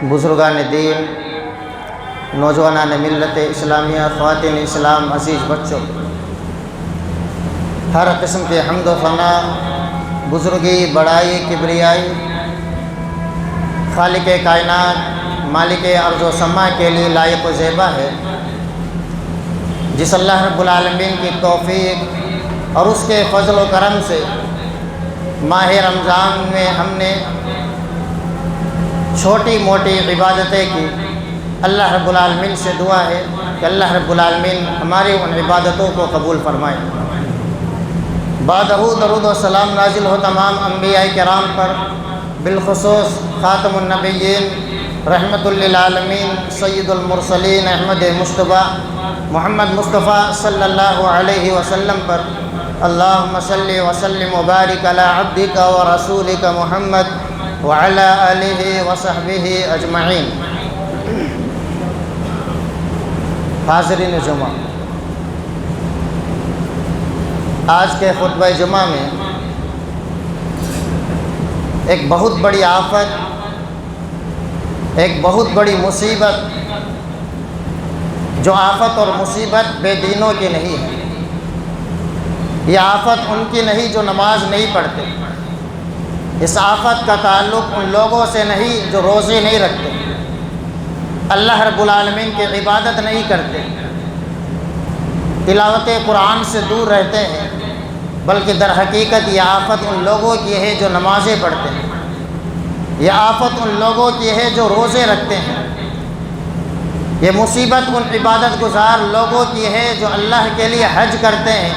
بزرگان دین، نوجوانان ملت اسلامیہ، خواتین اسلام، عزیز بچوں، ہر قسم کے حمد و ثنا، بزرگی، بڑائی، کبریائی خالق کائنات، مالک ارض و سما کے لیے لائق و زیبا ہے، جس اللہ رب العالمین کی توفیق اور اس کے فضل و کرم سے ماہ رمضان میں ہم نے چھوٹی موٹی عبادتیں کی۔ اللہ رب العالمین سے دعا ہے کہ اللہ رب العالمین ہماری ان عبادتوں کو قبول فرمائے۔ بعدہ درود و سلام نازل ہو تمام انبیاء کرام پر، بالخصوص خاتم النبیین رحمت للعالمین سید المرسلین احمد مصطفیٰ محمد مصطفیٰ صلی اللہ علیہ وسلم پر۔ اللہم صلی وسلم وبارک علی عبدک و رسولک محمد وعلی آلہ وصحبہ اجمعین۔ حاضرین جمعہ، آج کے خطبہ جمعہ میں ایک بہت بڑی آفت، ایک بہت بڑی مصیبت، جو آفت اور مصیبت بے دینوں کی نہیں ہے۔ یہ آفت ان کی نہیں جو نماز نہیں پڑھتے، اس آفت کا تعلق ان لوگوں سے نہیں جو روزے نہیں رکھتے، اللہ رب العالمین کی عبادت نہیں کرتے، تلاوت قرآن سے دور رہتے ہیں، بلکہ در حقیقت یہ آفت ان لوگوں کی ہے جو نمازیں پڑھتے ہیں، یہ آفت ان لوگوں کی ہے جو روزے رکھتے ہیں، یہ مصیبت ان عبادت گزار لوگوں کی ہے جو اللہ کے لیے حج کرتے ہیں،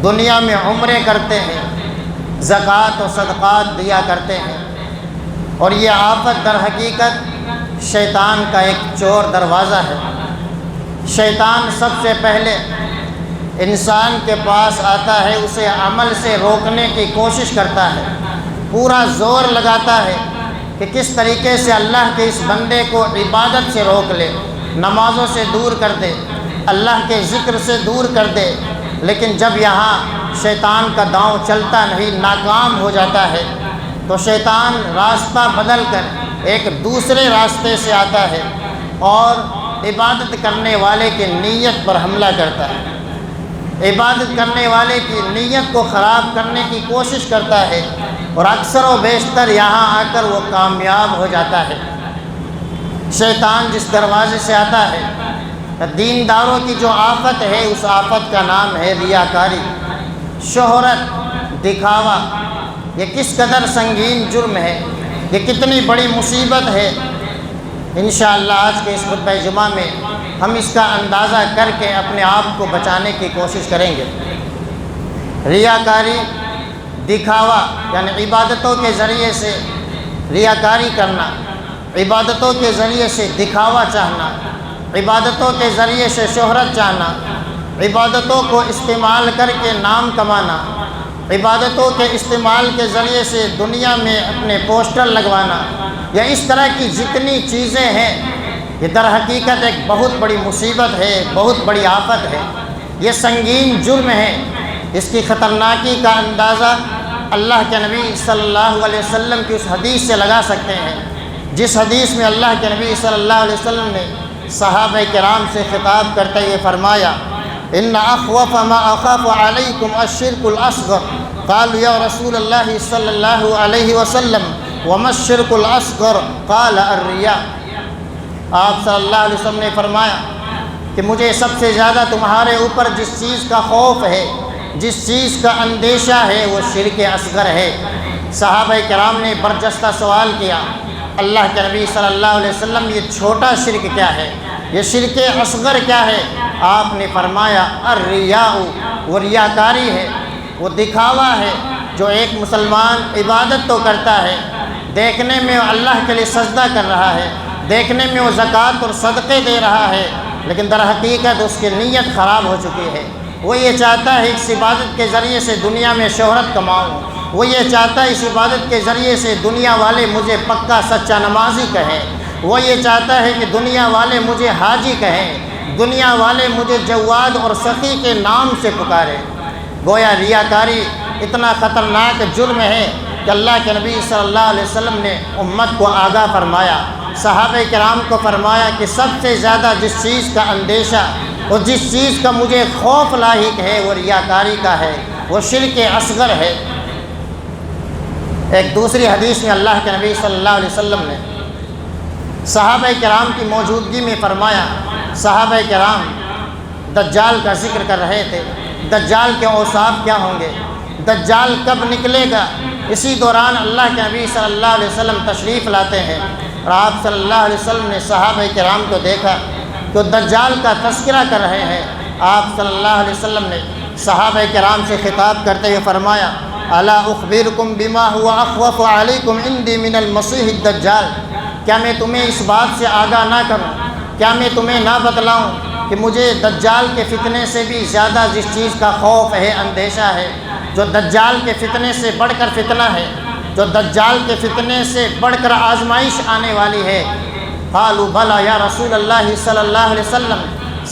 دنیا میں عمرے کرتے ہیں، زکوٰۃ و صدقات دیا کرتے ہیں۔ اور یہ آفت در حقیقت شیطان کا ایک چور دروازہ ہے۔ شیطان سب سے پہلے انسان کے پاس آتا ہے، اسے عمل سے روکنے کی کوشش کرتا ہے، پورا زور لگاتا ہے کہ کس طریقے سے اللہ کے اس بندے کو عبادت سے روک لے، نمازوں سے دور کر دے، اللہ کے ذکر سے دور کر دے۔ لیکن جب یہاں شیطان کا داؤں چلتا نہیں، ناکام ہو جاتا ہے، تو شیطان راستہ بدل کر ایک دوسرے راستے سے آتا ہے اور عبادت کرنے والے کی نیت پر حملہ کرتا ہے، عبادت کرنے والے کی نیت کو خراب کرنے کی کوشش کرتا ہے، اور اکثر و بیشتر یہاں آ کر وہ کامیاب ہو جاتا ہے۔ شیطان جس دروازے سے آتا ہے، دینداروں کی جو آفت ہے، اس آفت کا نام ہے ریاکاری، شہرت، دکھاوا۔ یہ کس قدر سنگین جرم ہے، یہ کتنی بڑی مصیبت ہے۔ انشاءاللہ آج کے اس خطبہ جمعہ میں ہم اس کا اندازہ کر کے اپنے آپ کو بچانے کی کوشش کریں گے۔ ریاکاری، دکھاوا، یعنی عبادتوں کے ذریعے سے ریاکاری کرنا، عبادتوں کے ذریعے سے دکھاوا چاہنا، عبادتوں کے ذریعے سے شہرت چاہنا، عبادتوں کو استعمال کر کے نام کمانا، عبادتوں کے استعمال کے ذریعے سے دنیا میں اپنے پوسٹر لگوانا، یا اس طرح کی جتنی چیزیں ہیں، یہ در حقیقت ایک بہت بڑی مصیبت ہے، بہت بڑی آفت ہے، یہ سنگین جرم ہے۔ اس کی خطرناکی کا اندازہ اللہ کے نبی صلی اللہ علیہ وسلم کی اس حدیث سے لگا سکتے ہیں، جس حدیث میں اللہ کے نبی صلی اللہ علیہ وسلم نے صحابہ کرام سے خطاب کرتے ہوئے فرمایا: ان اخوف ما اخاف علیکم الشرک الاصغر۔ قالوا یا رسول اللہ صلی اللہ علیہ وسلم وما الشرک الاصغر؟ قال الریا۔ آپ صلی اللہ علیہ وسلم نے فرمایا کہ مجھے سب سے زیادہ تمہارے اوپر جس چیز کا خوف ہے، جس چیز کا اندیشہ ہے، وہ شرک اصغر ہے۔ صحابہ کرام نے برجستہ سوال کیا: اللہ کے نبی صلی اللہ علیہ وسلم، یہ چھوٹا شرک کیا ہے، یہ شرک اصغر کیا ہے؟ آپ نے فرمایا: الریاء، وہ ریاکاری ہے، وہ دکھاوا ہے۔ جو ایک مسلمان عبادت تو کرتا ہے، دیکھنے میں اللہ کے لیے سجدہ کر رہا ہے، دیکھنے میں وہ زکوٰۃ اور صدقے دے رہا ہے، لیکن در حقیقت اس کی نیت خراب ہو چکی ہے۔ وہ یہ چاہتا ہے اس عبادت کے ذریعے سے دنیا میں شہرت کماؤں، وہ یہ چاہتا ہے اس عبادت کے ذریعے سے دنیا والے مجھے پکا سچا نمازی کہیں، وہ یہ چاہتا ہے کہ دنیا والے مجھے حاجی کہیں، دنیا والے مجھے جواد اور سخی کے نام سے پکاریں۔ گویا ریاکاری اتنا خطرناک جرم ہے کہ اللہ کے نبی صلی اللہ علیہ وسلم نے امت کو آگاہ فرمایا صحابہ کرام کو فرمایا کہ سب سے زیادہ جس چیز کا اندیشہ اور جس چیز کا مجھے خوف لاحق ہے وہ ریاکاری کا ہے، وہ شرک اصغر ہے۔ ایک دوسری حدیث میں اللہ کے نبی صلی اللہ علیہ وسلم نے صحابہ کرام کی موجودگی میں فرمایا، صحابہ کرام دجال کا ذکر کر رہے تھے، دجال کے اوصاف کیا ہوں گے، دجال کب نکلے گا۔ اسی دوران اللہ کے نبی صلی اللہ علیہ وسلم تشریف لاتے ہیں اور آپ صلی اللہ علیہ وسلم نے صحابہ کرام کو دیکھا کہ دجال کا تذکرہ کر رہے ہیں۔ آپ صلی اللہ علیہ وسلم نے صحابہ کرام سے خطاب کرتے ہوئے فرمایا، الا اخبرکم بما هو اخوف علیکم عندی من المسیح الدجال، کیا میں تمہیں اس بات سے آگاہ نہ کروں، کیا میں تمہیں نہ بتلاؤں کہ مجھے دجال کے فتنے سے بھی زیادہ جس چیز کا خوف ہے، اندیشہ ہے، جو دجال کے فتنے سے بڑھ کر فتنہ ہے، جو دجال کے فتنے سے بڑھ کر آزمائش آنے والی ہے۔ قالوا بلا یا رسول اللہ صلی اللہ علیہ وسلم،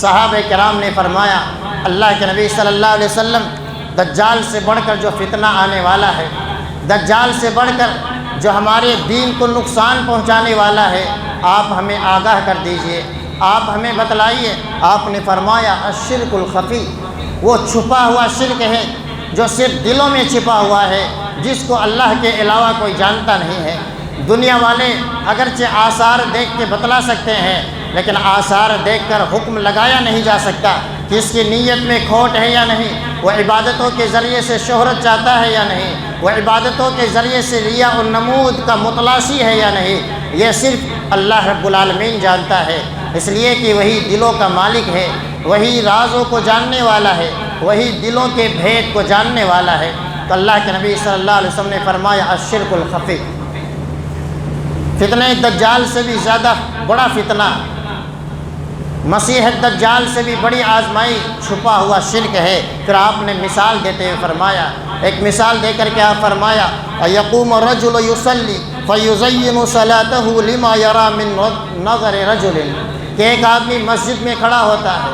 صحابہ کرام نے فرمایا، اللہ کے نبی صلی اللہ علیہ وسلم، دجال سے بڑھ کر جو فتنہ آنے والا ہے، دجال سے بڑھ کر جو ہمارے دین کو نقصان پہنچانے والا ہے، آپ ہمیں آگاہ کر دیجئے، آپ ہمیں بتلائیے۔ آپ نے فرمایا، الشرک الخفی، وہ چھپا ہوا شرک ہے جو صرف دلوں میں چھپا ہوا ہے، جس کو اللہ کے علاوہ کوئی جانتا نہیں ہے۔ دنیا والے اگرچہ آثار دیکھ کے بتلا سکتے ہیں، لیکن آثار دیکھ کر حکم لگایا نہیں جا سکتا کہ اس کی نیت میں کھوٹ ہے یا نہیں، وہ عبادتوں کے ذریعے سے شہرت چاہتا ہے یا نہیں، وہ عبادتوں کے ذریعے سے ریا و نمود کا متلاشی ہے یا نہیں، یہ صرف اللہ رب العالمین جانتا ہے۔ اس لیے کہ وہی دلوں کا مالک ہے، وہی رازوں کو جاننے والا ہے، وہی دلوں کے بھید کو جاننے والا ہے۔ تو اللہ کے نبی صلی اللہ علیہ وسلم نے فرمایا، الشرک الخفی، فتنہ دجال سے بھی زیادہ بڑا فتنہ، مسیح دجال سے بھی بڑی آزمائی چھپا ہوا شرک ہے۔ پھر آپ نے مثال دیتے ہوئے فرمایا، ایک مثال دے کر کے آپ فرمایا، یقوم الرجل یصلی فیزین صلاته لما یری من نظر رجل، کہ ایک آدمی مسجد میں کھڑا ہوتا ہے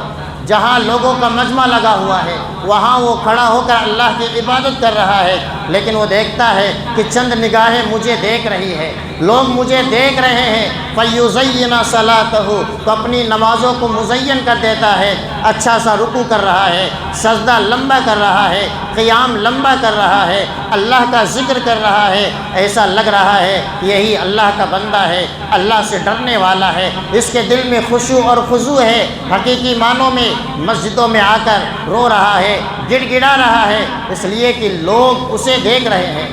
جہاں لوگوں کا مجمع لگا ہوا ہے، وہاں وہ کھڑا ہو کر اللہ کی عبادت کر رہا ہے، لیکن وہ دیکھتا ہے کہ چند نگاہیں مجھے دیکھ رہی ہے، لوگ مجھے دیکھ رہے ہیں، فیزین صلاته، تو اپنی نمازوں کو مزین کر دیتا ہے، اچھا سا رکوع کر رہا ہے، سجدہ لمبا کر رہا ہے، قیام لمبا کر رہا ہے، اللہ کا ذکر کر رہا ہے، ایسا لگ رہا ہے یہی اللہ کا بندہ ہے، اللہ سے ڈرنے والا ہے، اس کے دل میں خشوع اور خضوع ہے، حقیقی معنوں میں مسجدوں میں آ کر رو رہا ہے، گڑ گڑا رہا ہے، اس لیے کہ لوگ اسے دیکھ رہے ہیں۔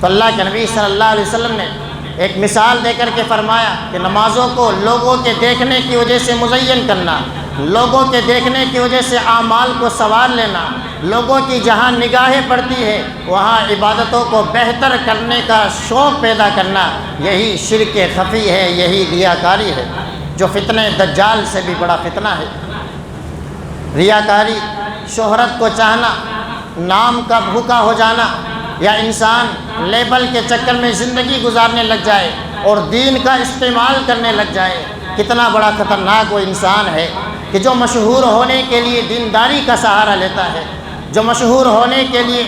تو اللہ کے نبی صلی اللہ علیہ وسلم نے ایک مثال دے کر کے فرمایا کہ نمازوں کو لوگوں کے دیکھنے کی وجہ سے مزین کرنا، لوگوں کے دیکھنے کی وجہ سے اعمال کو سنوار لینا، لوگوں کی جہاں نگاہیں پڑتی ہے وہاں عبادتوں کو بہتر کرنے کا شوق پیدا کرنا، یہی شرک خفی ہے، یہی ریاکاری ہے، جو فتنہ دجال سے بھی بڑا فتنہ ہے۔ ریاکاری، شہرت کو چاہنا، نام کا بھوکا ہو جانا، یا انسان لیبل کے چکر میں زندگی گزارنے لگ جائے اور دین کا استعمال کرنے لگ جائے۔ کتنا بڑا خطرناک وہ انسان ہے کہ جو مشہور ہونے کے لیے دینداری کا سہارا لیتا ہے، جو مشہور ہونے کے لیے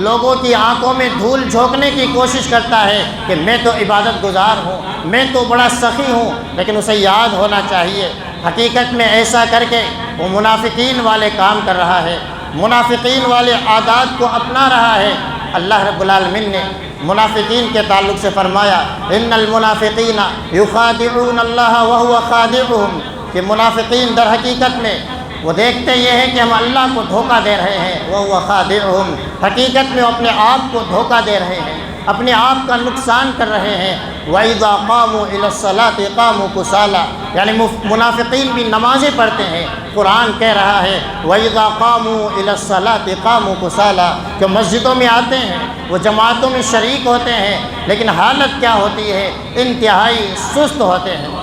لوگوں کی آنکھوں میں دھول جھونکنے کی کوشش کرتا ہے کہ میں تو عبادت گزار ہوں، میں تو بڑا سخی ہوں، لیکن اسے یاد ہونا چاہیے حقیقت میں ایسا کر کے وہ منافقین والے کام کر رہا ہے، منافقین والے عادات کو اپنا رہا ہے۔ اللہ رب العالمین نے منافقین کے تعلق سے فرمایا، ان المنافقین یخادعون اللہ وهو خادعهم، کہ منافقین در حقیقت میں وہ دیکھتے یہ ہے کہ ہم اللہ کو دھوکہ دے رہے ہیں، وهو خادعهم، حقیقت میں وہ اپنے آپ کو دھوکہ دے رہے ہیں، اپنے آپ کا نقصان کر رہے ہیں۔ وَإِذَا قَامُوا إِلَى الصَّلَاةِ قَامُوا كُسَالَىٰ، یعنی منافقین بھی نمازیں پڑھتے ہیں، قرآن کہہ رہا ہے وَإِذَا قَامُوا إِلَى الصَّلَاةِ قَامُوا كُسَالَىٰ، کہ مسجدوں میں آتے ہیں، وہ جماعتوں میں شریک ہوتے ہیں، لیکن حالت کیا ہوتی ہے؟ انتہائی سست ہوتے ہیں،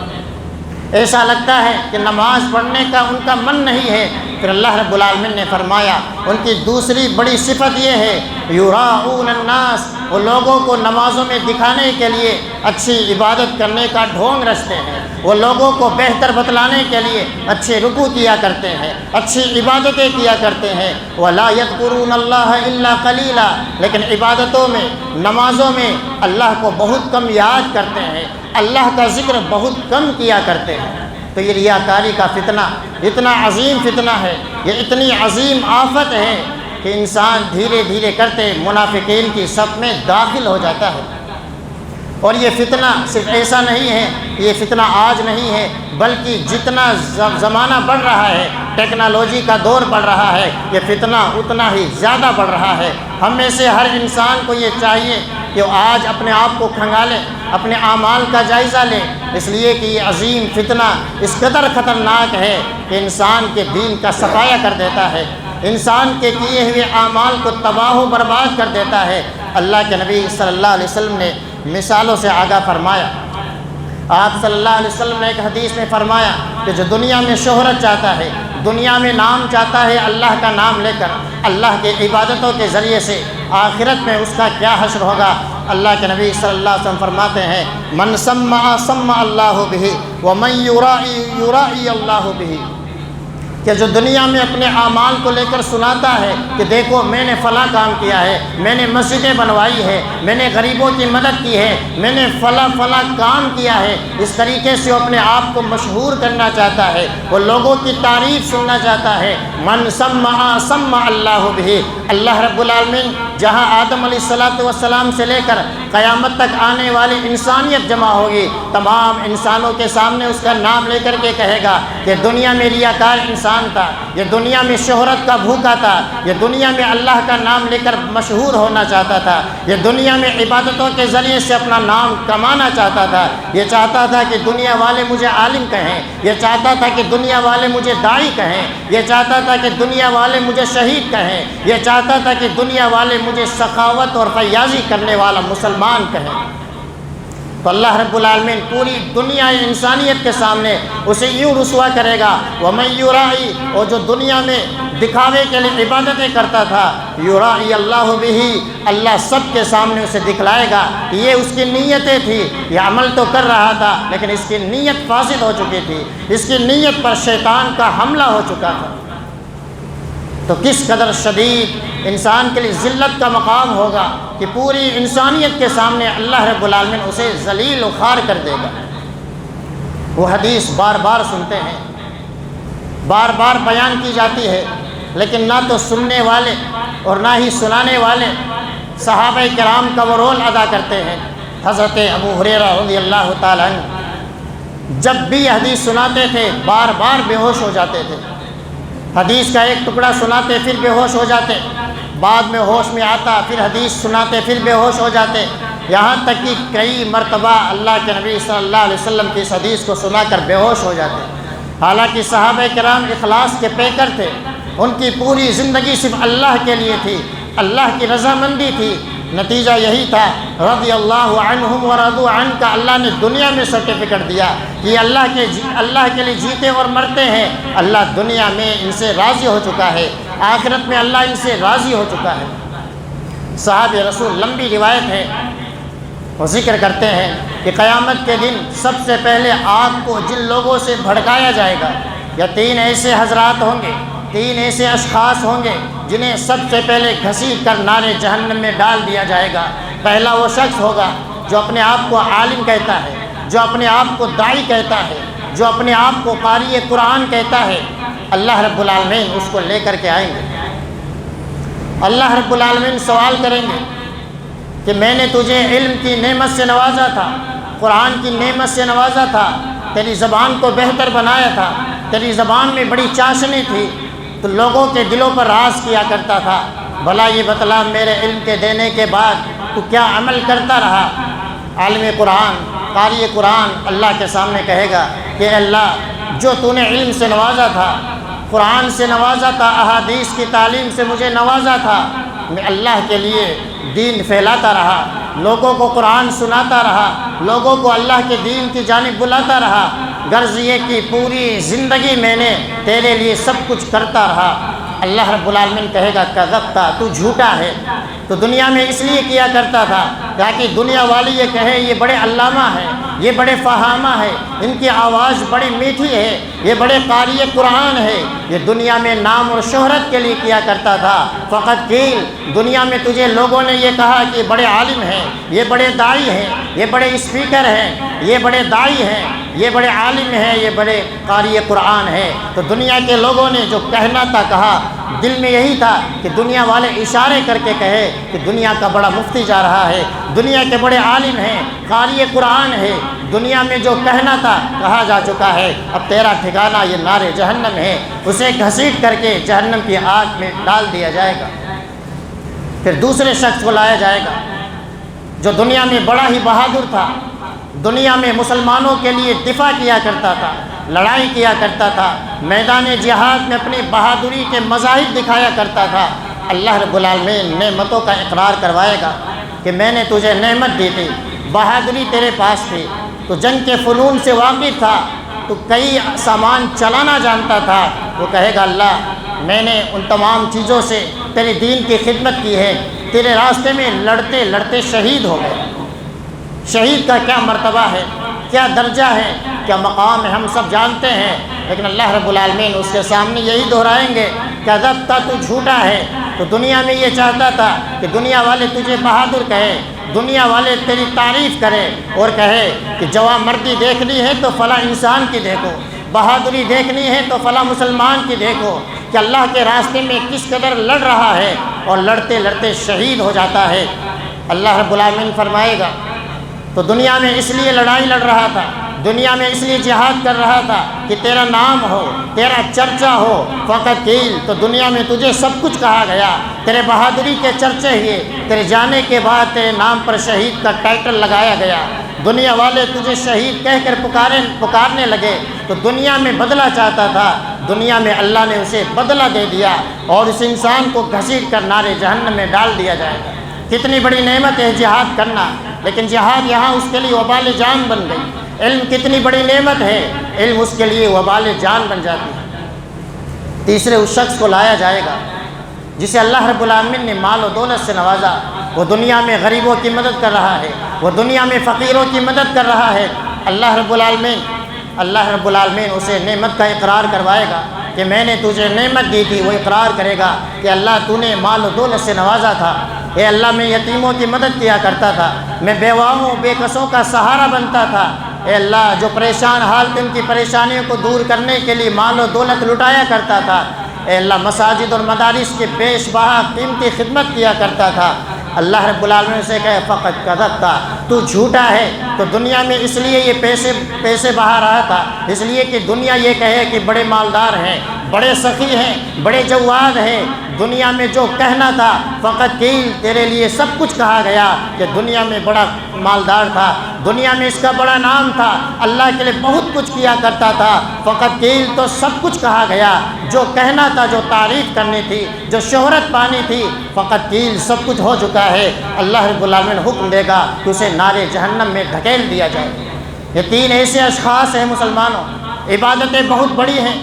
ایسا لگتا ہے کہ نماز پڑھنے کا ان کا من نہیں ہے۔ پھر اللہ رب العالمین نے فرمایا ان کی دوسری بڑی صفت یہ ہے، یراؤون الناس، وہ لوگوں کو نمازوں میں دکھانے کے لیے اچھی عبادت کرنے کا ڈھونگ رچتے ہیں، وہ لوگوں کو بہتر بتلانے کے لیے اچھے رکوع کیا کرتے ہیں، اچھی عبادتیں کیا کرتے ہیں۔ وَلَا يَذْكُرُونَ اللَّهَ إِلَّا قَلِيلًا، لیکن عبادتوں میں، نمازوں میں اللہ کو بہت کم یاد کرتے ہیں، اللہ کا ذکر بہت کم کیا کرتے ہیں۔ تو یہ ریاکاری کا فتنہ اتنا عظیم فتنہ ہے، یہ اتنی عظیم آفت ہے کہ انسان دھیرے دھیرے کرتے منافقین کی صف میں داخل ہو جاتا ہے۔ اور یہ فتنہ صرف ایسا نہیں ہے، یہ فتنہ آج نہیں ہے، بلکہ جتنا زمانہ بڑھ رہا ہے، ٹیکنالوجی کا دور بڑھ رہا ہے، یہ فتنہ اتنا ہی زیادہ بڑھ رہا ہے۔ ہم میں سے ہر انسان کو یہ چاہیے کہ وہ آج اپنے آپ کو کھنگالے، اپنے اعمال کا جائزہ لے، اس لیے کہ یہ عظیم فتنہ اس قدر خطرناک ہے کہ انسان کے دین کا صفایا کر دیتا ہے، انسان کے کیے ہوئے اعمال کو تباہ و برباد کر دیتا ہے۔ اللہ کے نبی صلی اللہ علیہ وسلم نے مثالوں سے آگاہ فرمایا۔ آپ صلی اللہ علیہ وسلم نے ایک حدیث میں فرمایا کہ جو دنیا میں شہرت چاہتا ہے، دنیا میں نام چاہتا ہے اللہ کا نام لے کر، اللہ کے عبادتوں کے ذریعے سے، آخرت میں اس کا کیا حشر ہوگا۔ اللہ کے نبی صلی اللہ علیہ وسلم فرماتے ہیں من سمع سمع اللہ بہ ومن یرائی یرائی اللہ بہ، کہ جو دنیا میں اپنے اعمال کو لے کر سناتا ہے کہ دیکھو میں نے فلاں کام کیا ہے، میں نے مسجدیں بنوائی ہے، میں نے غریبوں کی مدد کی ہے، میں نے فلاں کام کیا ہے، اس طریقے سے وہ اپنے آپ کو مشہور کرنا چاہتا ہے، وہ لوگوں کی تعریف سننا چاہتا ہے۔ من سمع سمع اللہ بہ، اللہ رب العالمین جہاں آدم علیہ السلام سے لے کر قیامت تک آنے والی انسانیت جمع ہوگی، تمام انسانوں کے سامنے اس کا نام لے کر کے کہے گا کہ دنیا میں ریاکار انسان تھا، یہ دنیا میں شہرت کا بھوکا تھا، یہ دنیا میں اللہ کا نام لے کر مشہور ہونا چاہتا تھا، یہ دنیا میں عبادتوں کے ذریعے سے اپنا نام کمانا چاہتا تھا، یہ چاہتا تھا کہ دنیا والے مجھے عالم کہیں، یہ چاہتا تھا کہ دنیا والے مجھے داعی کہیں، یہ چاہتا تھا کہ دنیا والے مجھے شہید کہیں، یہ چاہتا تھا کہ دنیا والے مجھے سخاوت اور فیاضی کرنے والا مسلمان کہیں۔ تو اللہ رب العالمین پوری دنیا انسانیت کے سامنے اسے یوں رسوا کرے گا وَمَن یُرَائی، اور جو دنیا میں دکھاوے کے لیے عبادتیں کرتا تھا، یُرَائی اللہ بہ، اللہ سب کے سامنے اسے دکھلائے گا۔ یہ اس کی نیتیں تھی، یہ عمل تو کر رہا تھا لیکن اس کی نیت فاسد ہو چکی تھی، اس کی نیت پر شیطان کا حملہ ہو چکا تھا۔ تو کس قدر شدید انسان کے لیے ذلت کا مقام ہوگا کہ پوری انسانیت کے سامنے اللہ رب العالمین اسے ذلیل و خوار کر دے گا۔ وہ حدیث بار بار سنتے ہیں، بار بار بیان کی جاتی ہے، لیکن نہ تو سننے والے اور نہ ہی سنانے والے صحابہ کرام کا وہ رول ادا کرتے ہیں۔ حضرت ابو ہریرہ رضی اللہ تعالیٰ عنہ جب بھی حدیث سناتے تھے بار بار بے ہوش ہو جاتے تھے، حدیث کا ایک ٹکڑا سناتے پھر بے ہوش ہو جاتے، بعد میں ہوش میں آتا، پھر حدیث سناتے پھر بے ہوش ہو جاتے، یہاں تک کہ کئی مرتبہ اللہ کے نبی صلی اللہ علیہ وسلم کی اس حدیث کو سنا کر بے ہوش ہو جاتے۔ حالانکہ صحابہ کرام اخلاص کے پیکر تھے، ان کی پوری زندگی صرف اللہ کے لیے تھی، اللہ کی رضامندی تھی۔ نتیجہ یہی تھا رضی اللہ عنہم ورضوا عنہ کا اللہ نے دنیا میں سرٹیفکیٹ دیا کہ اللہ کے لیے جیتے اور مرتے ہیں، اللہ دنیا میں ان سے راضی ہو چکا ہے، آخرت میں اللہ ان سے راضی ہو چکا ہے۔ صحابہ رسول لمبی روایت ہے، وہ ذکر کرتے ہیں کہ قیامت کے دن سب سے پہلے آگ کو جن لوگوں سے بھڑکایا جائے گا، یا تین ایسے حضرات ہوں گے، تین ایسے اشخاص ہوں گے جنہیں سب سے پہلے گھسیٹ کر نارے جہنم میں ڈال دیا جائے گا۔ پہلا وہ شخص ہوگا جو اپنے آپ کو عالم کہتا ہے، جو اپنے آپ کو داعی کہتا ہے، جو اپنے آپ کو قاری قرآن کہتا ہے۔ اللہ رب العالمین اس کو لے کر کے آئیں گے، اللہ رب العالمین سوال کریں گے کہ میں نے تجھے علم کی نعمت سے نوازا تھا، قرآن کی نعمت سے نوازا تھا، تیری زبان کو بہتر بنایا تھا، تیری زبان میں بڑی چاشنی تھی، تو لوگوں کے دلوں پر راز کیا کرتا تھا، بھلا یہ بتلا میرے علم کے دینے کے بعد تو کیا عمل کرتا رہا؟ عالم قرآن، قاری قرآن اللہ کے سامنے کہے گا کہ اللہ جو تو نے علم سے نوازا تھا، قرآن سے نوازا تھا، احادیث کی تعلیم سے مجھے نوازا تھا، میں اللہ کے لیے دین پھیلاتا رہا، لوگوں کو قرآن سناتا رہا، لوگوں کو اللہ کے دین کی جانب بلاتا رہا، غرض یہ کہ پوری زندگی میں نے تیرے لیے سب کچھ کرتا رہا۔ اللہ رب العالمین کہے گا کذبتا، تو جھوٹا ہے، تو دنیا میں اس لیے کیا کرتا تھا تاکہ دنیا والی یہ کہے یہ بڑے علامہ ہیں، یہ بڑے فہامہ ہے، ان کی آواز بڑی میٹھی ہے، یہ بڑے قاری قرآن ہے۔ یہ دنیا میں نام اور شہرت کے لیے کیا کرتا تھا۔ فقط قیل، دنیا میں تجھے لوگوں نے یہ کہا کہ یہ بڑے عالم ہیں، یہ بڑے داعی ہیں، یہ بڑے اسپیکر ہیں، یہ بڑے داعی ہیں، یہ بڑے عالم ہیں، یہ بڑے قاری قرآن ہیں۔ تو دنیا کے لوگوں نے جو کہنا تھا کہا، دل میں یہی تھا کہ دنیا والے اشارے کر کے کہے کہ دنیا کا بڑا مفتی جا رہا ہے، دنیا کے بڑے عالم ہیں، قاری قرآن ہے۔ دنیا میں جو کہنا تھا کہا جا چکا ہے، اب تیرا ٹھکانہ یہ نار جہنم ہے، اسے گھسیٹ کر کے جہنم کی آگ میں ڈال دیا جائے گا۔ پھر دوسرے شخص کو لایا جائے گا جو دنیا میں بڑا ہی بہادر تھا، دنیا میں مسلمانوں کے لیے دفاع کیا کرتا تھا، لڑائی کیا کرتا تھا، میدان جہاد میں اپنی بہادری کے مظاہر دکھایا کرتا تھا۔ اللہ رب العالمین نعمتوں کا اقرار کروائے گا کہ میں نے تجھے نعمت دی تھی، بہادری تیرے پاس تھی، تو جنگ کے فنون سے واقف تھا، تو کئی سامان چلانا جانتا تھا۔ وہ کہے گا اللہ میں نے ان تمام چیزوں سے تیرے دین کی خدمت کی ہے، تیرے راستے میں لڑتے لڑتے شہید ہو گئے۔ شہید کا کیا مرتبہ ہے، کیا درجہ ہے، کیا مقام ہے، ہم سب جانتے ہیں، لیکن اللہ رب العالمین اس کے سامنے یہی دہرائیں گے کہ کذبت، تو جھوٹا ہے۔ تو دنیا میں یہ چاہتا تھا کہ دنیا والے تجھے بہادر کہے، دنیا والے تیری تعریف کرے اور کہے کہ جواں مردی دیکھنی ہے تو فلاں انسان کی دیکھو، بہادری دیکھنی ہے تو فلاں مسلمان کی دیکھو، کہ اللہ کے راستے میں کس قدر لڑ رہا ہے اور لڑتے لڑتے شہید ہو جاتا ہے۔ اللہ رب العالمین فرمائے گا تو دنیا میں اس لیے لڑائی لڑ رہا تھا، دنیا میں اس لیے جہاد کر رہا تھا کہ تیرا نام ہو، تیرا چرچا ہو۔ فقط قیل، تو دنیا میں تجھے سب کچھ کہا گیا، تیرے بہادری کے چرچے ہوئے، تیرے جانے کے بعد تیرے نام پر شہید کا ٹائٹل لگایا گیا، دنیا والے تجھے شہید کہہ کر پکارنے لگے۔ تو دنیا میں بدلہ چاہتا تھا، دنیا میں اللہ نے اسے بدلہ دے دیا اور اس انسان کو گھسیٹ کر نار جہنم میں ڈال دیا جائے گا۔ کتنی بڑی نعمت ہے جہاد کرنا، لیکن جہاد یہاں اس کے لیے وبال جان بن گئی۔ علم کتنی بڑی نعمت ہے، علم اس کے لیے وبال جان بن جاتی ہے۔ تیسرے اس شخص کو لایا جائے گا جسے اللہ رب العالمین نے مال و دولت سے نوازا، وہ دنیا میں غریبوں کی مدد کر رہا ہے، وہ دنیا میں فقیروں کی مدد کر رہا ہے۔ اللہ رب العالمین اسے نعمت کا اقرار کروائے گا کہ میں نے تجھے نعمت دی تھی۔ وہ اقرار کرے گا کہ اللہ تو نے مال و دولت سے نوازا تھا، اے اللہ میں یتیموں کی مدد کیا کرتا تھا، میں بیواؤں بے کسوں کا سہارا بنتا تھا، اے اللہ جو پریشان حال تھے ان کی پریشانیوں کو دور کرنے کے لیے مال و دولت لٹایا کرتا تھا، اے اللہ مساجد اور مدارس کے بیش بہا قیمتی خدمت کیا کرتا تھا۔ اللہ رب العالمین سے کہے فقط کذبت، تو جھوٹا ہے۔ تو دنیا میں اس لیے یہ پیسے بہا رہا تھا، اس لیے کہ دنیا یہ کہے کہ بڑے مالدار ہیں، بڑے سخی ہیں، بڑے جواد ہیں۔ دنیا میں جو کہنا تھا فقط قیل، تیرے لیے سب کچھ کہا گیا کہ دنیا میں بڑا مالدار تھا، دنیا میں اس کا بڑا نام تھا، اللہ کے لیے بہت کچھ کیا کرتا تھا۔ فقط قیل، تو سب کچھ کہا گیا، جو کہنا تھا، جو تعریف کرنی تھی، جو شہرت پانی تھی، فقط قیل سب کچھ ہو چکا ہے۔ اللہ رب العالمین حکم دے گا کہ اسے نار جہنم میں دھکیل دیا جائے۔ یہ تین ایسے اشخاص ہیں مسلمانوں، عبادتیں بہت بڑی ہیں،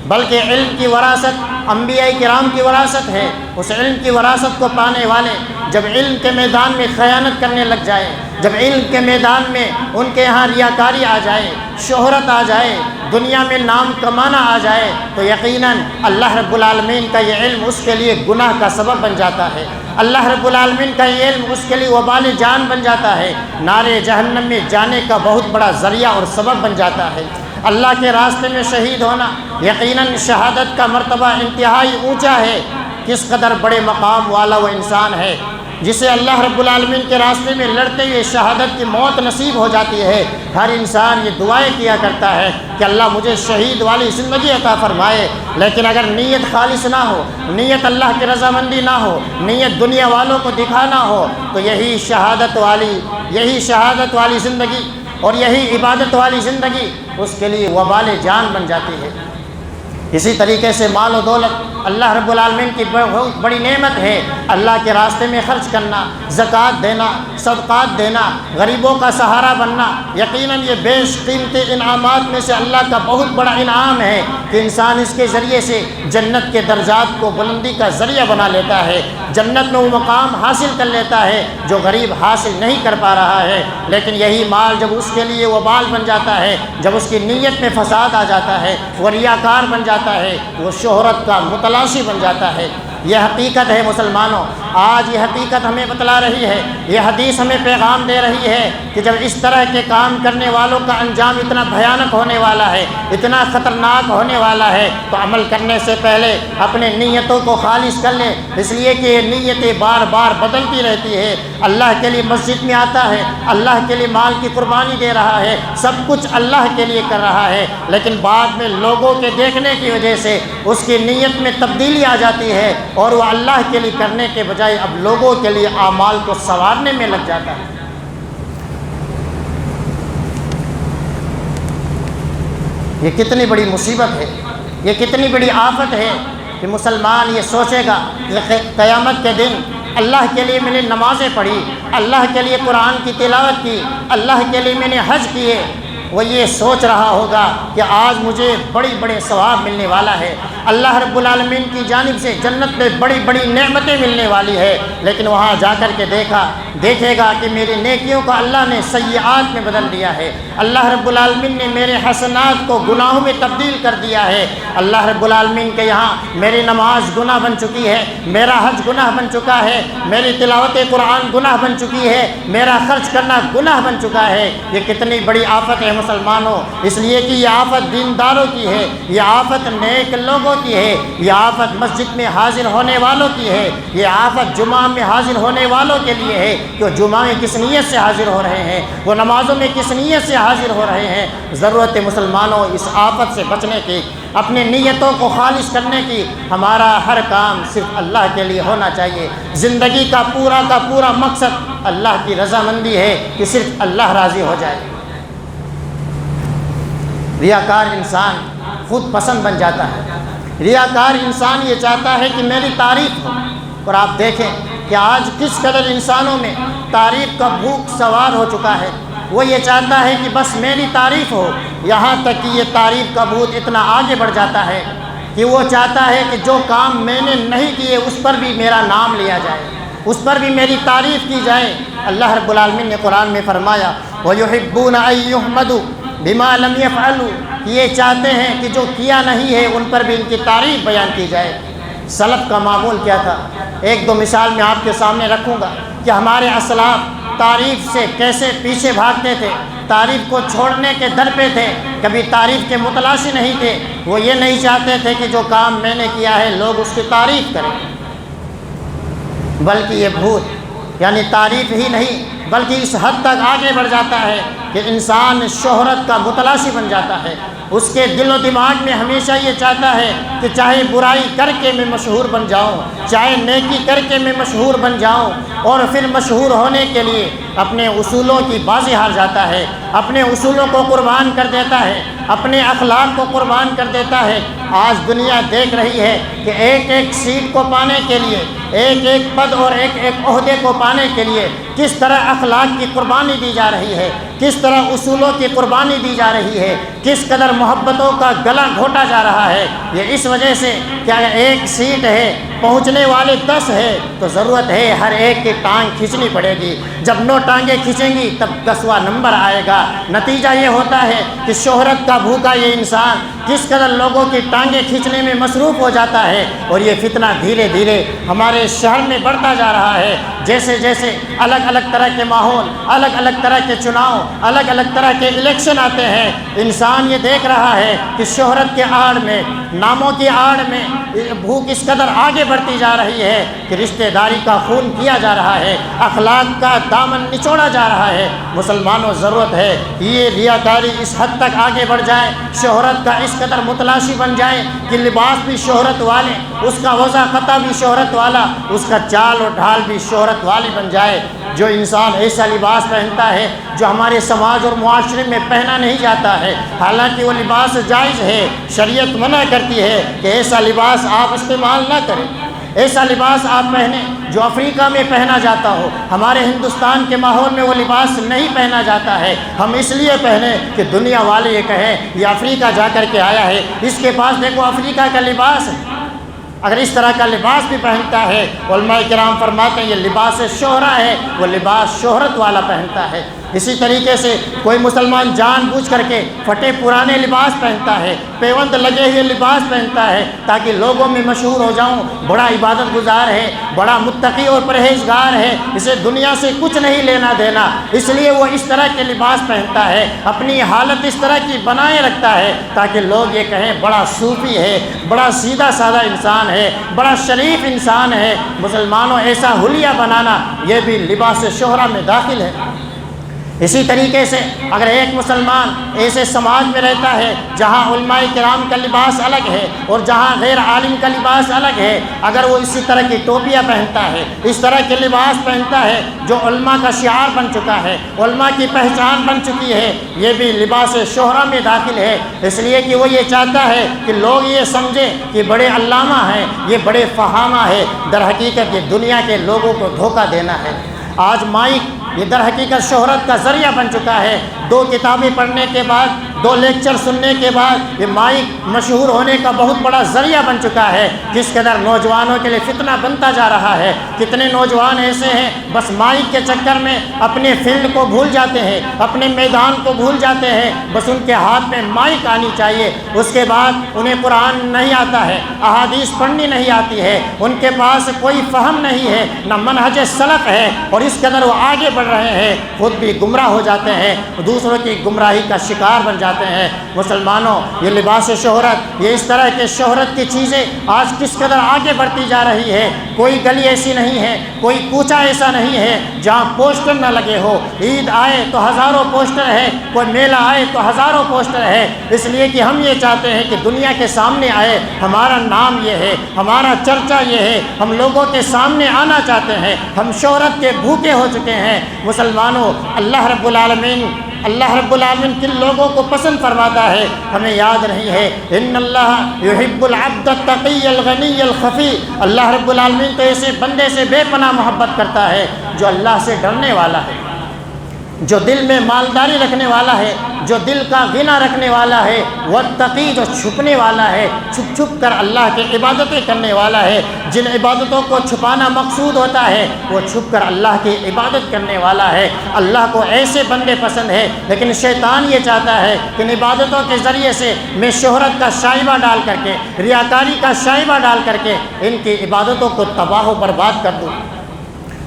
بلکہ علم کی وراثت انبیاء کرام کی وراثت ہے۔ اس علم کی وراثت کو پانے والے جب علم کے میدان میں خیانت کرنے لگ جائے، جب علم کے میدان میں ان کے یہاں ریاکاری آ جائے، شہرت آ جائے، دنیا میں نام کمانا آ جائے، تو یقیناً اللہ رب العالمین کا یہ علم اس کے لیے گناہ کا سبب بن جاتا ہے۔ اللہ رب العالمین کا یہ علم اس کے لیے وبال جان بن جاتا ہے، نار جہنم میں جانے کا بہت بڑا ذریعہ اور سبب بن جاتا ہے۔ اللہ کے راستے میں شہید ہونا یقیناً شہادت کا مرتبہ انتہائی اونچا ہے۔ کس قدر بڑے مقام والا وہ انسان ہے جسے اللہ رب العالمین کے راستے میں لڑتے ہوئے شہادت کی موت نصیب ہو جاتی ہے۔ ہر انسان یہ دعائیں کیا کرتا ہے کہ اللہ مجھے شہید والی زندگی عطا فرمائے، لیکن اگر نیت خالص نہ ہو، نیت اللہ کی رضامندی نہ ہو، نیت دنیا والوں کو دکھانا ہو، تو یہی شہادت والی زندگی اور یہی عبادت والی زندگی اس کے لیے وبال جان بن جاتی ہے۔ اسی طریقے سے مال و دولت اللہ رب العالمین کی بہت بڑی نعمت ہے۔ اللہ کے راستے میں خرچ کرنا، زکوٰۃ دینا، صدقات دینا، غریبوں کا سہارا بننا، یقیناً یہ بیش قیمتی انعامات میں سے اللہ کا بہت بڑا انعام ہے کہ انسان اس کے ذریعے سے جنت کے درجات کو بلندی کا ذریعہ بنا لیتا ہے۔ جنت میں وہ مقام حاصل کر لیتا ہے جو غریب حاصل نہیں کر پا رہا ہے۔ لیکن یہی مال جب اس کے لیے وبال بن جاتا ہے، جب اس کی نیت میں فساد آ جاتا ہے، وہ ریاکار بن جاتا ہے، وہ شہرت کا متلاشی بن جاتا ہے۔ یہ حقیقت ہے مسلمانوں، آج یہ حقیقت ہمیں بتلا رہی ہے، یہ حدیث ہمیں پیغام دے رہی ہے کہ جب اس طرح کے کام کرنے والوں کا انجام اتنا بھیانک ہونے والا ہے، اتنا خطرناک ہونے والا ہے، تو عمل کرنے سے پہلے اپنے نیتوں کو خالص کر لیں، اس لیے کہ یہ نیتیں بار بار بدلتی رہتی ہے۔ اللہ کے لیے مسجد میں آتا ہے، اللہ کے لیے مال کی قربانی دے رہا ہے، سب کچھ اللہ کے لیے کر رہا ہے، لیکن بعد میں لوگوں کے دیکھنے کی وجہ سے اس کی نیت میں تبدیلی آ جاتی ہے اور وہ اللہ کے لیے کرنے کے بجائے اب لوگوں کے لیے اعمال کو سنوارنے میں لگ جاتا ہے۔ یہ کتنی بڑی مصیبت ہے، یہ کتنی بڑی آفت ہے کہ مسلمان یہ سوچے گا کہ قیامت کے دن اللہ کے لیے میں نے نمازیں پڑھی، اللہ کے لیے قرآن کی تلاوت کی، اللہ کے لیے میں نے حج کیے، وہ یہ سوچ رہا ہوگا کہ آج مجھے بڑی بڑے ثواب ملنے والا ہے، اللہ رب العالمین کی جانب سے جنت میں بڑی بڑی نعمتیں ملنے والی ہے، لیکن وہاں جا کر کے دیکھے گا کہ میری نیکیوں کو اللہ نے سیئات میں بدل دیا ہے، اللہ رب العالمین نے میرے حسنات کو گناہوں میں تبدیل کر دیا ہے، اللہ رب العالمین کے یہاں میری نماز گناہ بن چکی ہے، میرا حج گناہ بن چکا ہے، میری تلاوت قرآن گناہ بن چکی ہے، میرا خرچ کرنا گناہ بن چکا ہے۔ یہ کتنی بڑی آفت ہے مسلمانوں، اس لیے کہ یہ آفت دینداروں کی ہے، یہ آفت نیک لوگوں کی ہے، یہ آفت مسجد میں حاضر ہونے والوں کی ہے، یہ آفت جمعہ میں حاضر ہونے والوں کے لیے ہے کہ وہ جمعہ میں کس نیت سے حاضر ہو رہے ہیں، وہ نمازوں میں کس نیت سے حاضر ہو رہے ہیں۔ ضرورت ہے مسلمانوں اس آفت سے بچنے کی، اپنے نیتوں کو خالص کرنے کی۔ ہمارا ہر کام صرف اللہ کے لیے ہونا چاہیے، زندگی کا پورا مقصد اللہ کی رضامندی ہے کہ صرف اللہ راضی ہو جائے۔ ریاکار انسان خود پسند بن جاتا ہے، ریاکار انسان یہ چاہتا ہے کہ میری تعریف ہو، اور آپ دیکھیں کہ آج کس قدر انسانوں میں تعریف کا بھوک سوار ہو چکا ہے۔ وہ یہ چاہتا ہے کہ بس میری تعریف ہو، یہاں تک کہ یہ تعریف کا بھوت اتنا آگے بڑھ جاتا ہے کہ وہ چاہتا ہے کہ جو کام میں نے نہیں کیے اس پر بھی میرا نام لیا جائے، اس پر بھی میری تعریف کی جائے۔ اللہ رب العالمین نے قرآن میں فرمایا وَيُحِبُّونَ أَن يُحْمَدُوا بِمَا لَمْ يَفْعَلُوا، یہ چاہتے ہیں کہ جو کیا نہیں ہے ان پر بھی ان کی تعریف بیان کی جائے۔ سلف کا معمول کیا تھا؟ ایک دو مثال میں آپ کے سامنے رکھوں گا کہ ہمارے اسلاف تعریف سے کیسے پیچھے بھاگتے تھے، تعریف کو چھوڑنے کے در پہ تھے، کبھی تعریف کے متلاشی نہیں تھے۔ وہ یہ نہیں چاہتے تھے کہ جو کام میں نے کیا ہے لوگ اس کی تعریف کریں، بلکہ یہ بھوت یعنی تعریف ہی نہیں بلکہ اس حد تک آگے بڑھ جاتا ہے کہ انسان شہرت کا متلاشی بن جاتا ہے۔ اس کے دل و دماغ میں ہمیشہ یہ چاہتا ہے کہ چاہے برائی کر کے میں مشہور بن جاؤں، چاہے نیکی کر کے میں مشہور بن جاؤں، اور پھر مشہور ہونے کے لیے اپنے اصولوں کی بازی ہار جاتا ہے، اپنے اصولوں کو قربان کر دیتا ہے، اپنے اخلاق کو قربان کر دیتا ہے۔ آج دنیا دیکھ رہی ہے کہ ایک ایک سیٹ کو پانے کے لیے، ایک ایک پد اور ایک ایک عہدے کو پانے کے لیے کس طرح اخلاق کی قربانی دی جا رہی ہے، کس طرح اصولوں کی قربانی دی جا رہی ہے، کس قدر محبتوں کا گلا گھونٹا جا رہا ہے۔ یہ اس وجہ سے کہ ایک سیٹ ہے، پہنچنے والے 10 ہے، تو ضرورت ہے ہر ایک کی ٹانگ کھینچنی پڑے گی۔ جب 9 ٹانگیں کھینچیں گی تب 10واں نمبر آئے گا۔ نتیجہ یہ ہوتا ہے کہ شہرت کا بھوکا یہ انسان کس قدر لوگوں کی ٹانگیں کھینچنے میں مصروف ہو جاتا ہے، اور یہ فتنہ دھیرے دھیرے ہمارے شہر میں بڑھتا جا رہا ہے۔ جیسے جیسے الگ الگ طرح کے ماحول، الگ الگ طرح کے چناؤ، الگ الگ طرح کے الیکشن آتے ہیں، انسان یہ دیکھ رہا ہے کہ شہرت کے آڑ میں، ناموں کی آڑ میں بھوک اس قدر آگے بڑھتی جا رہی ہے کہ رشتہ داری کا خون کیا جا رہا ہے، اخلاق کا دامن نچوڑا جا رہا ہے۔ مسلمانوں ضرورت ہے کہ یہ ریاکاری اس حد تک آگے بڑھ جائے، شہرت کا اس قدر متلاشی بن جائے کہ لباس بھی شہرت والے، اس کا وضع خطہ بھی شہرت والا، اس کا چال اور ڈھال بھی شہرت والی بن جائے۔ جو انسان ایسا لباس پہنتا ہے جو ہمارے سماج اور معاشرے میں پہنا نہیں جاتا ہے، حالانکہ وہ لباس جائز ہے، شریعت منع کرتی ہے کہ ایسا لباس آپ استعمال نہ کریں، ایسا لباس آپ پہنیں جو افریقہ میں پہنا جاتا ہو۔ ہمارے ہندوستان کے ماحول میں وہ لباس نہیں پہنا جاتا ہے، ہم اس لیے پہنیں کہ دنیا والے یہ کہیں یہ افریقہ جا کر کے آیا ہے، اس کے پاس دیکھو افریقہ کا لباس ہے۔ اگر اس طرح کا لباس بھی پہنتا ہے، علماء کرام فرماتے ہیں یہ لباس شہرہ ہے، وہ لباس شہرت والا پہنتا ہے۔ اسی طریقے سے کوئی مسلمان جان بوجھ کر کے پھٹے پرانے لباس پہنتا ہے، پیوند لگے ہوئے لباس پہنتا ہے تاکہ لوگوں میں مشہور ہو جاؤں، بڑا عبادت گزار ہے، بڑا متقی اور پرہیزگار ہے، اسے دنیا سے کچھ نہیں لینا دینا، اس لیے وہ اس طرح کے لباس پہنتا ہے، اپنی حالت اس طرح کی بنائے رکھتا ہے تاکہ لوگ یہ کہیں بڑا صوفی ہے، بڑا سیدھا سادہ انسان ہے، بڑا شریف انسان ہے۔ مسلمانوں ایسا حلیہ بنانا یہ بھی لباس شہرہ میں داخل ہے۔ اسی طریقے سے اگر ایک مسلمان ایسے سماج میں رہتا ہے جہاں علماء کرام کا لباس الگ ہے اور جہاں غیر عالم کا لباس الگ ہے، اگر وہ اسی طرح کی ٹوپیاں پہنتا ہے، اس طرح کے لباس پہنتا ہے جو علماء کا شعار بن چکا ہے، علماء کی پہچان بن چکی ہے، یہ بھی لباس شہرہ میں داخل ہے، اس لیے کہ وہ یہ چاہتا ہے کہ لوگ یہ سمجھیں کہ بڑے علامہ ہیں، یہ بڑے فہامہ ہے، در حقیقت یہ دنیا کے لوگوں کو دھوکہ دینا ہے۔ آج مائک یہ در حقیقت شہرت کا ذریعہ بن چکا ہے۔ 2 کتابیں پڑھنے کے بعد، 2 لیکچر سننے کے بعد یہ مائک مشہور ہونے کا بہت بڑا ذریعہ بن چکا ہے، جس قدر نوجوانوں کے لیے فتنہ بنتا جا رہا ہے۔ کتنے نوجوان ایسے ہیں بس مائک کے چکر میں اپنے فیلڈ کو بھول جاتے ہیں، اپنے میدان کو بھول جاتے ہیں، بس ان کے ہاتھ میں مائک آنی چاہیے، اس کے بعد انہیں قرآن نہیں آتا ہے، احادیث پڑھنی نہیں آتی ہے، ان کے پاس کوئی فہم نہیں ہے، نہ منہج سلف ہے، اور اس قدر وہ آگے بڑھ رہے ہیں، خود بھی گمراہ ہو جاتے ہیں، دوسروں کی گمراہی کا شکار بن جاتے ہیں۔ مسلمانوں یہ لباس شہرت، یہ اس طرح کے شہرت کی چیزیں آج کس قدر آگے بڑھتی جا رہی ہے۔ کوئی گلی ایسی نہیں ہے، کوئی کوچہ ایسا نہیں ہے جہاں پوسٹر نہ لگے ہو۔ عید آئے تو ہزاروں پوسٹر ہے، کوئی میلہ آئے تو ہزاروں پوسٹر ہے، اس لیے کہ ہم یہ چاہتے ہیں کہ دنیا کے سامنے آئے ہمارا نام یہ ہے، ہمارا چرچا یہ ہے، ہم لوگوں کے سامنے آنا چاہتے ہیں، ہم شہرت کے بھوکے ہو چکے ہیں۔ مسلمانوں اللہ رب العالمین کن لوگوں کو پسند فرماتا ہے ہمیں یاد نہیں ہے۔ ان اللہ یحب العبد التقی الغنی الخفی، اللہ رب العالمین تو ایسے بندے سے بے پناہ محبت کرتا ہے جو اللہ سے ڈرنے والا ہے، جو دل میں مالداری رکھنے والا ہے، جو دل کا غنا رکھنے والا ہے، والتقی جو چھپنے والا ہے، چھپ چھپ کر اللہ کی عبادتیں کرنے والا ہے۔ جن عبادتوں کو چھپانا مقصود ہوتا ہے وہ چھپ کر اللہ کی عبادت کرنے والا ہے۔ اللہ کو ایسے بندے پسند ہے، لیکن شیطان یہ چاہتا ہے کہ ان عبادتوں کے ذریعے سے میں شہرت کا شائبہ ڈال کر کے، ریاکاری کا شائبہ ڈال کر کے ان کی عبادتوں کو تباہ و برباد کر دوں۔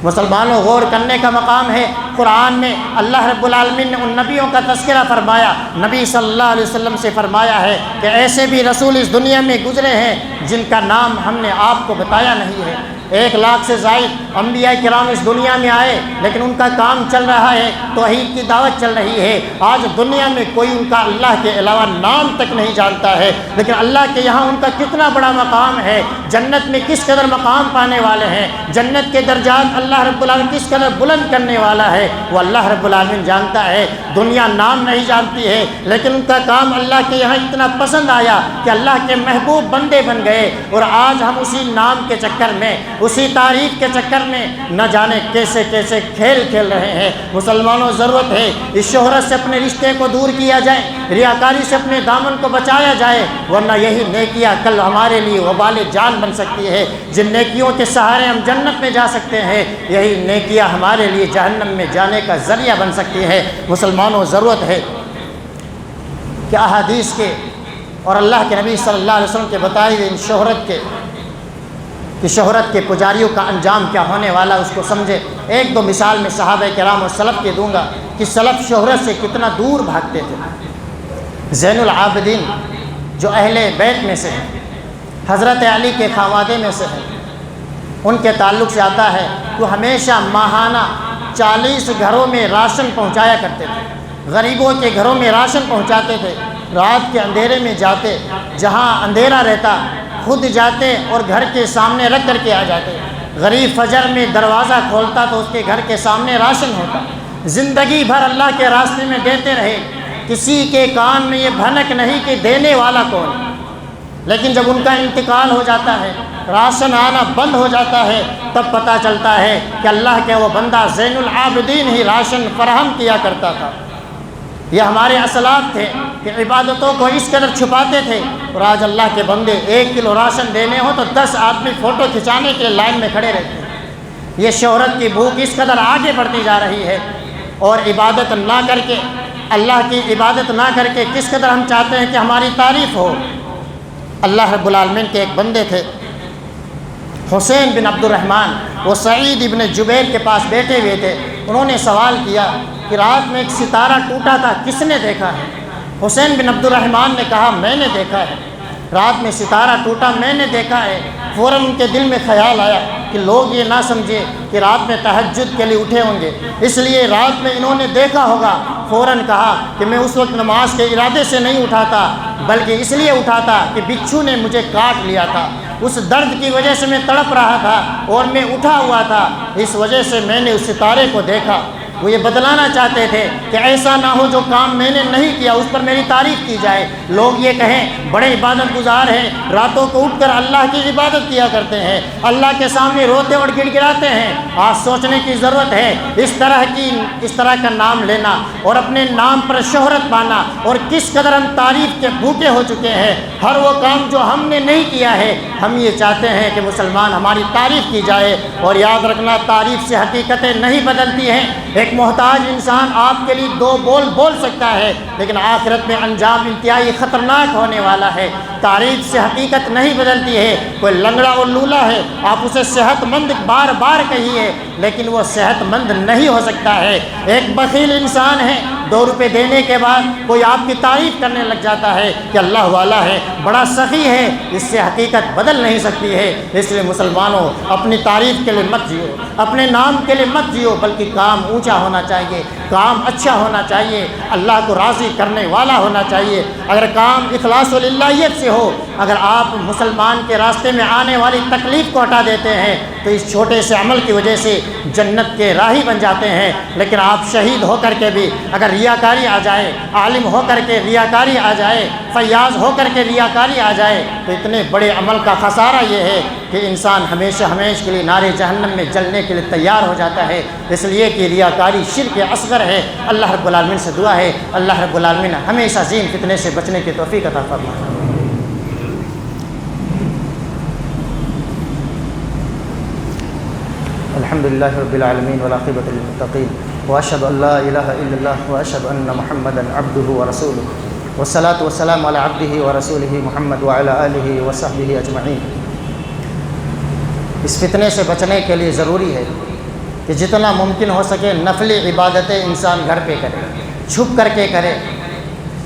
مسلمانوں غور کرنے کا مقام ہے، قرآن میں اللہ رب العالمین نے ان نبیوں کا تذکرہ فرمایا، نبی صلی اللہ علیہ وسلم سے فرمایا ہے کہ ایسے بھی رسول اس دنیا میں گزرے ہیں جن کا نام ہم نے آپ کو بتایا نہیں ہے۔ 1 لاکھ سے زائد انبیاء کرام اس دنیا میں آئے، لیکن ان کا کام چل رہا ہے، توحید کی دعوت چل رہی ہے۔ آج دنیا میں کوئی ان کا اللہ کے علاوہ نام تک نہیں جانتا ہے، لیکن اللہ کے یہاں ان کا کتنا بڑا مقام ہے، جنت میں کس قدر مقام پانے والے ہیں، جنت کے درجات اللہ رب العالمین کس قدر بلند کرنے والا ہے وہ اللہ رب العالمین جانتا ہے۔ دنیا نام نہیں جانتی ہے، لیکن ان کا کام اللہ کے یہاں اتنا پسند آیا کہ اللہ کے محبوب بندے بن گئے، اور آج ہم اسی نام کے چکر میں، اسی تعریف کے چکر میں نہ جانے کیسے کیسے کھیل کھیل رہے ہیں۔ مسلمانوں ضرورت ہے اس شہرت سے اپنے رشتے کو دور کیا جائے، ریاکاری سے اپنے دامن کو بچایا جائے، ورنہ یہی نیکیاں کل ہمارے لیے وبال جان بن سکتی ہے۔ جن نیکیوں کے سہارے ہم جنت میں جا سکتے ہیں، یہی نیکیاں ہمارے لیے جہنم میں جانے کا ذریعہ بن سکتی ہے۔ مسلمانوں ضرورت ہے کہ احادیث کے اور اللہ کے نبی صلی اللہ علیہ وسلم کے بتائے ہوئے ان شہرت کے پجاریوں کا انجام کیا ہونے والا اس کو سمجھے۔ 1-2 مثال میں صحابہ کرام اور سلف کے دوں گا کہ سلف شہرت سے کتنا دور بھاگتے تھے۔ زین العابدین جو اہل بیت میں سے ہیں، حضرت علی کے خانوادے میں سے ہیں، ان کے تعلق سے آتا ہے وہ ہمیشہ ماہانہ 40 گھروں میں راشن پہنچایا کرتے تھے، غریبوں کے گھروں میں راشن پہنچاتے تھے۔ رات کے اندھیرے میں جاتے، جہاں اندھیرا رہتا خود جاتے اور گھر کے سامنے رکھ کر کے آ جاتے۔ غریب فجر میں دروازہ کھولتا تو اس کے گھر کے سامنے راشن ہوتا۔ زندگی بھر اللہ کے راستے میں دیتے رہے، کسی کے کان میں یہ بھنک نہیں کہ دینے والا کون۔ لیکن جب ان کا انتقال ہو جاتا ہے، راشن آنا بند ہو جاتا ہے، تب پتہ چلتا ہے کہ اللہ کے وہ بندہ زین العابدین ہی راشن فراہم کیا کرتا تھا۔ یہ ہمارے اسلاف تھے کہ عبادتوں کو اس قدر چھپاتے تھے، اور آج اللہ کے بندے 1 کلو راشن دینے ہو تو 10 آدمی فوٹو کھنچانے کے لائن میں کھڑے رہتے ہیں۔ یہ شہرت کی بھوک اس قدر آگے بڑھتی جا رہی ہے، اور عبادت نہ کر کے، اللہ کی عبادت نہ کر کے کس قدر ہم چاہتے ہیں کہ ہماری تعریف ہو۔ اللہ رب العالمین کے ایک بندے تھے حسین بن عبد الرحمن، وہ سعید ابن جبیر کے پاس بیٹھے ہوئے تھے۔ انہوں نے سوال کیا کہ رات میں ایک ستارہ ٹوٹا تھا، کس نے دیکھا ہے؟ حسین بن عبد الرحمن نے کہا میں نے دیکھا ہے، رات میں ستارہ ٹوٹا میں نے دیکھا ہے۔ فوراً ان کے دل میں خیال آیا کہ لوگ یہ نہ سمجھے کہ رات میں تہجد کے لیے اٹھے ہوں گے، اس لیے رات میں انہوں نے دیکھا ہوگا۔ فوراً کہا کہ میں اس وقت نماز کے ارادے سے نہیں اٹھا تھا، بلکہ اس لیے اٹھا تھا کہ بچھو نے مجھے کاٹ لیا تھا، اس درد کی وجہ سے میں تڑپ رہا تھا اور میں اٹھا ہوا تھا، اس وجہ سے میں نے اس ستارے کو دیکھا۔ وہ یہ بتلانا چاہتے تھے کہ ایسا نہ ہو جو کام میں نے نہیں کیا اس پر میری تعریف کی جائے، لوگ یہ کہیں بڑے عبادت گزار ہیں، راتوں کو اٹھ کر اللہ کی عبادت کیا کرتے ہیں، اللہ کے سامنے روتے اور گڑ گڑاتے ہیں۔ آج سوچنے کی ضرورت ہے اس طرح کا نام لینا اور اپنے نام پر شہرت پانا، اور کس قدر ہم تعریف کے بھوکے ہو چکے ہیں۔ ہر وہ کام جو ہم نے نہیں کیا ہے، ہم یہ چاہتے ہیں کہ مسلمان ہماری تعریف کی جائے، اور یاد رکھنا تعریف سے حقیقتیں نہیں بدلتی ہیں۔ ایک محتاج انسان آپ کے لیے 2 بول سکتا ہے، لیکن آخرت میں انجام انتہائی خطرناک ہونے والا ہے۔ تعریف سے حقیقت نہیں بدلتی ہے۔ کوئی لنگڑا اور لولا ہے، آپ اسے صحت مند بار بار کہیے، لیکن وہ صحت مند نہیں ہو سکتا ہے۔ ایک بخیل انسان ہے، 2 روپے دینے کے بعد کوئی آپ کی تعریف کرنے لگ جاتا ہے کہ اللہ والا ہے، بڑا سخی ہے، اس سے حقیقت بدل نہیں سکتی ہے۔ اس لیے مسلمانوں اپنی تعریف کے لیے مت جیو، اپنے نام کے لیے مت جیو، بلکہ کام اونچا ہونا چاہیے، کام اچھا ہونا چاہیے، اللہ کو راضی کرنے والا ہونا چاہیے۔ اگر کام اخلاص و للہیت سے ہو، اگر آپ مسلمان کے راستے میں آنے والی تکلیف کو ہٹا دیتے ہیں تو اس چھوٹے سے عمل کی وجہ سے جنت کے راہی بن جاتے ہیں۔ لیکن آپ شہید ہو کر کے بھی اگر ریاکاری آ جائے، عالم ہو کر کے ریاکاری آ جائے، فیاض ہو کر کے ریاکاری آ جائے، تو اتنے بڑے عمل کا خسارہ یہ ہے کہ انسان ہمیشہ کے لیے نارے جہنم میں جلنے کے لیے تیار ہو جاتا ہے، اس لیے کہ ریاکاری شرک اصغر ہے۔ اللہ رب العالمین سے دعا ہے اللہ رب العالمین ہمیں اس عظیم فتنے سے بچنے کی توفیق عطا فرمائے۔ الحمدللہ رب العالمین والعاقبۃ للمتقین، واشهد ان لا الہ الا اللہ واشهد ان محمدا عبدہ ورسولہ، والصلاۃ والسلام علی عبدہ ورسولہ محمد وعلی آلہ وصحبہ اجمعین۔ اس فتنے سے بچنے کے لیے ضروری ہے کہ جتنا ممکن ہو سکے نفلی عبادتیں انسان گھر پہ کرے، چھپ کر کے کرے،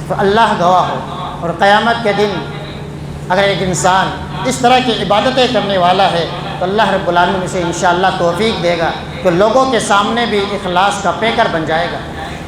تو اللہ گواہ ہو۔ اور قیامت کے دن اگر ایک انسان اس طرح کی عبادتیں کرنے والا ہے تو اللہ رب العالمین اسے انشاءاللہ توفیق دے گا کہ لوگوں کے سامنے بھی اخلاص کا پیکر بن جائے گا۔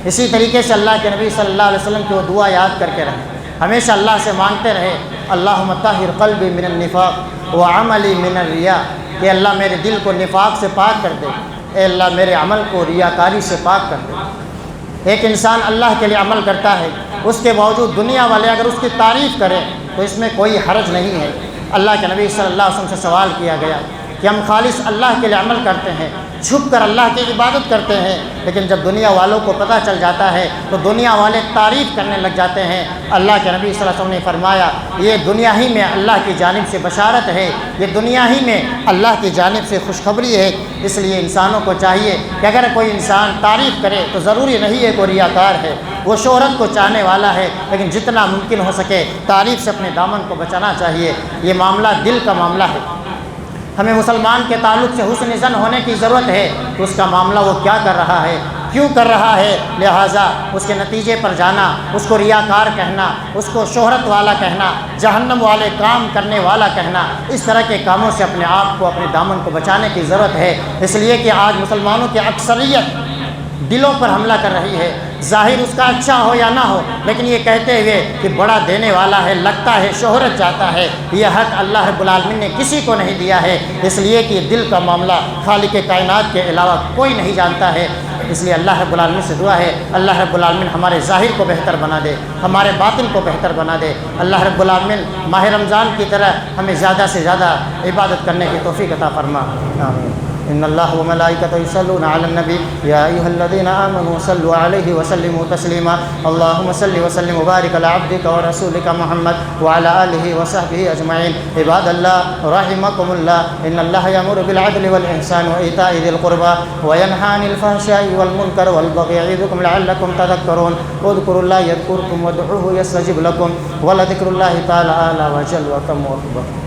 اسی طریقے سے اللہ کے نبی صلی اللہ علیہ وسلم کی وہ دعا یاد کر کے رہے، ہمیشہ اللہ سے مانگتے رہے اللہم طہر قلبی من النفاق وعملی من الریا، کہ اللہ میرے دل کو نفاق سے پاک کر دے، اے اللہ میرے عمل کو ریاکاری سے پاک کر دے۔ ایک انسان اللہ کے لیے عمل کرتا ہے، اس کے باوجود دنیا والے اگر اس کی تعریف کریں تو اس میں کوئی حرج نہیں ہے۔ اللہ کے نبی صلی اللہ علیہ وسلم سے سوال کیا گیا کہ ہم خالص اللہ کے لیے عمل کرتے ہیں، چھپ کر اللہ کی عبادت کرتے ہیں، لیکن جب دنیا والوں کو پتہ چل جاتا ہے تو دنیا والے تعریف کرنے لگ جاتے ہیں۔ اللہ کے نبی صلی اللہ علیہ وسلم نے فرمایا یہ دنیا ہی میں اللہ کی جانب سے بشارت ہے، یہ دنیا ہی میں اللہ کی جانب سے خوشخبری ہے۔ اس لیے انسانوں کو چاہیے کہ اگر کوئی انسان تعریف کرے تو ضروری نہیں ہے کوئی ریاکار ہے، وہ شہرت کو چاہنے والا ہے، لیکن جتنا ممکن ہو سکے تعریف سے اپنے دامن کو بچانا چاہیے۔ یہ معاملہ دل کا معاملہ ہے، ہمیں مسلمان کے تعلق سے حسن ظن ہونے کی ضرورت ہے کہ اس کا معاملہ وہ کیا کر رہا ہے، کیوں کر رہا ہے، لہٰذا اس کے نتیجے پر جانا، اس کو ریاکار کہنا، اس کو شہرت والا کہنا، جہنم والے کام کرنے والا کہنا، اس طرح کے کاموں سے اپنے آپ کو، اپنے دامن کو بچانے کی ضرورت ہے۔ اس لیے کہ آج مسلمانوں کی اکثریت دلوں پر حملہ کر رہی ہے، ظاہر اس کا اچھا ہو یا نہ ہو، لیکن یہ کہتے ہوئے کہ بڑا دینے والا ہے، لگتا ہے شہرت چاہتا ہے، یہ حق اللہ رب العالمین نے کسی کو نہیں دیا ہے۔ اس لیے کہ دل کا معاملہ خالق کائنات کے علاوہ کوئی نہیں جانتا ہے۔ اس لیے اللہ رب العالمین سے دعا ہے اللہ رب العالمین ہمارے ظاہر کو بہتر بنا دے، ہمارے باطن کو بہتر بنا دے۔ اللہ رب العالمین ماہ رمضان کی طرح ہمیں زیادہ سے زیادہ عبادت کرنے کی توفیق عطا فرما، آمین۔ إن الله وملائكته يصلون على النبي يا أيها الذين آمنوا صلوا عليه وسلموا تسليما اللهم صل وسلم وبارك على عبدك ورسولك محمد وعلى آله وصحبه أجمعين. عباد الله رحمكم الله، إن الله يأمر بالعدل والإحسان وإيتاء ذي القربى وينهى عن الفحشاء والمنكر والبغي يعظكم لعلكم تذكرون. اذكروا الله يذكركم وادعوه يستجب لكم ولذكر الله تعالى أعلى وجل وأتم وأكبر.